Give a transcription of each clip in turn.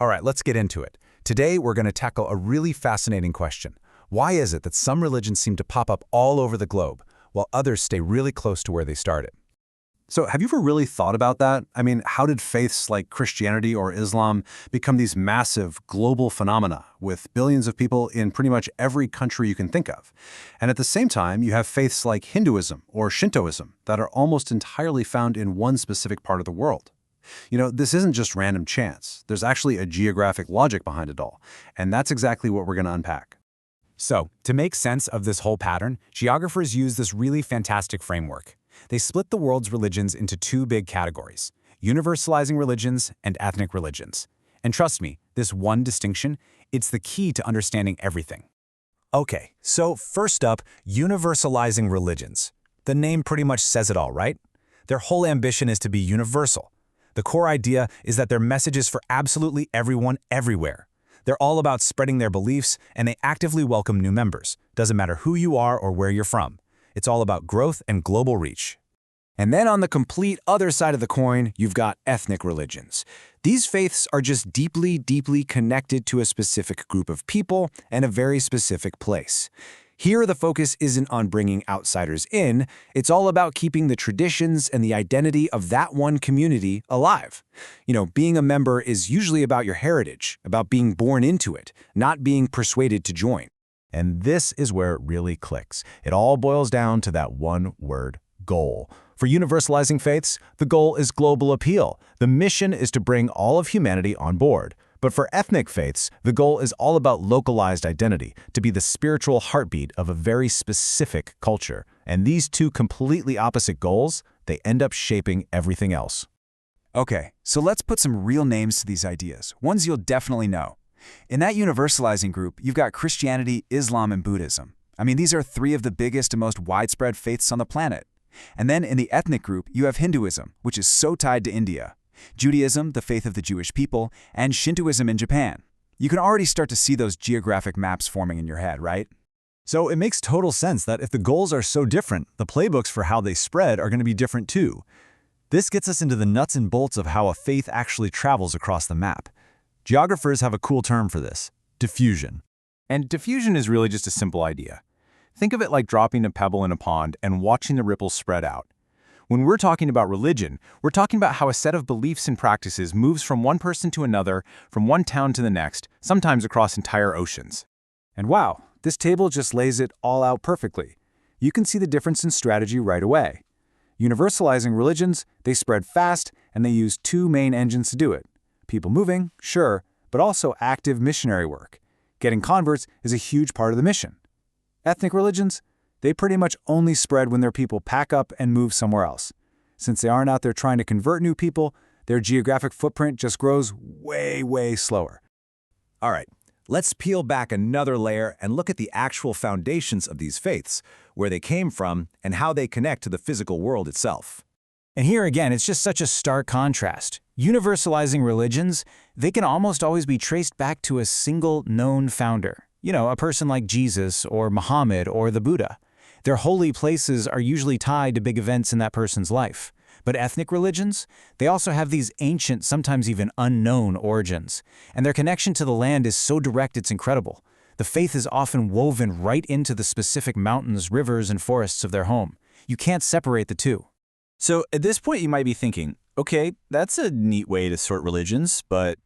All right, let's get into it. Today, we're going to tackle a really fascinating question. Why is it that some religions seem to pop up all over the globe, while others stay really close to where they started? So have you ever really thought about that? I mean, how did faiths like Christianity or Islam become these massive global phenomena with billions of people in pretty much every country you can think of? And at the same time, you have faiths like Hinduism or Shintoism that are almost entirely found in one specific part of the world. This isn't just random chance. There's actually a geographic logic behind it all. And that's exactly what we're going to unpack. So, to make sense of this whole pattern, geographers use this really fantastic framework. They split the world's religions into two big categories: universalizing religions and ethnic religions. And trust me, this one distinction, it's the key to understanding everything. Okay, so first up, universalizing religions. The name pretty much says it all, right? Their whole ambition is to be universal. The core idea is that their message is for absolutely everyone, everywhere. They're all about spreading their beliefs, and they actively welcome new members. Doesn't matter who you are or where you're from. It's all about growth and global reach. And then on the complete other side of the coin, you've got ethnic religions. These faiths are just deeply, deeply connected to a specific group of people and a very specific place. Here, the focus isn't on bringing outsiders in. It's all about keeping the traditions and the identity of that one community alive. Being a member is usually about your heritage, about being born into it, not being persuaded to join. And this is where it really clicks. It all boils down to that one word: goal. For universalizing faiths, the goal is global appeal. The mission is to bring all of humanity on board. But for ethnic faiths, the goal is all about localized identity, to be the spiritual heartbeat of a very specific culture. And these two completely opposite goals, they end up shaping everything else. Okay, so let's put some real names to these ideas, ones you'll definitely know. In that universalizing group, you've got Christianity, Islam, and Buddhism. These are three of the biggest and most widespread faiths on the planet. And then in the ethnic group, you have Hinduism, which is so tied to India, Judaism, the faith of the Jewish people, and Shintoism in Japan. You can already start to see those geographic maps forming in your head, right? So it makes total sense that if the goals are so different, the playbooks for how they spread are going to be different too. This gets us into the nuts and bolts of how a faith actually travels across the map. Geographers have a cool term for this: diffusion. And diffusion is really just a simple idea. Think of it like dropping a pebble in a pond and watching the ripples spread out. When we're talking about religion, we're talking about how a set of beliefs and practices moves from one person to another, from one town to the next, sometimes across entire oceans. And wow, this table just lays it all out perfectly. You can see the difference in strategy right away. Universalizing religions, they spread fast, and they use two main engines to do it. People moving, sure, but also active missionary work. Getting converts is a huge part of the mission. Ethnic religions, they pretty much only spread when their people pack up and move somewhere else. Since they aren't out there trying to convert new people, their geographic footprint just grows way, way slower. All right, let's peel back another layer and look at the actual foundations of these faiths, where they came from, and how they connect to the physical world itself. And here again, it's just such a stark contrast. Universalizing religions, they can almost always be traced back to a single known founder. A person like Jesus or Muhammad or the Buddha. Their holy places are usually tied to big events in that person's life. But ethnic religions, they also have these ancient, sometimes even unknown origins. And their connection to the land is so direct it's incredible. The faith is often woven right into the specific mountains, rivers, and forests of their home. You can't separate the two. So at this point you might be thinking, okay, that's a neat way to sort religions, but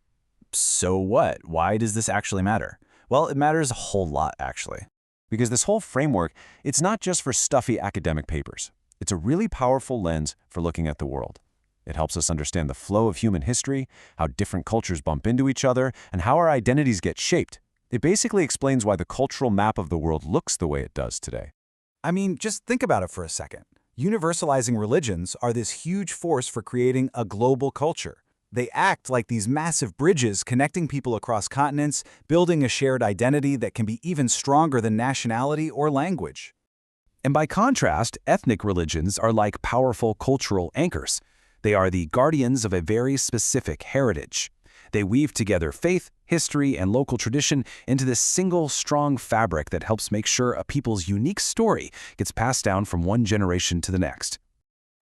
so what? Why does this actually matter? Well, it matters a whole lot, actually. Because this whole framework, it's not just for stuffy academic papers. It's a really powerful lens for looking at the world. It helps us understand the flow of human history, how different cultures bump into each other, and how our identities get shaped. It basically explains why the cultural map of the world looks the way it does today. Just think about it for a second. Universalizing religions are this huge force for creating a global culture. They act like these massive bridges connecting people across continents, building a shared identity that can be even stronger than nationality or language. And by contrast, ethnic religions are like powerful cultural anchors. They are the guardians of a very specific heritage. They weave together faith, history, and local tradition into this single, strong fabric that helps make sure a people's unique story gets passed down from one generation to the next.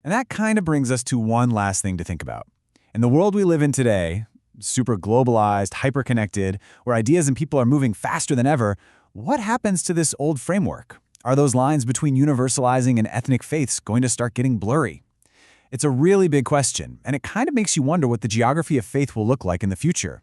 And that kind of brings us to one last thing to think about. In the world we live in today, super globalized, hyper-connected, where ideas and people are moving faster than ever, what happens to this old framework? Are those lines between universalizing and ethnic faiths going to start getting blurry? It's a really big question, and it kind of makes you wonder what the geography of faith will look like in the future.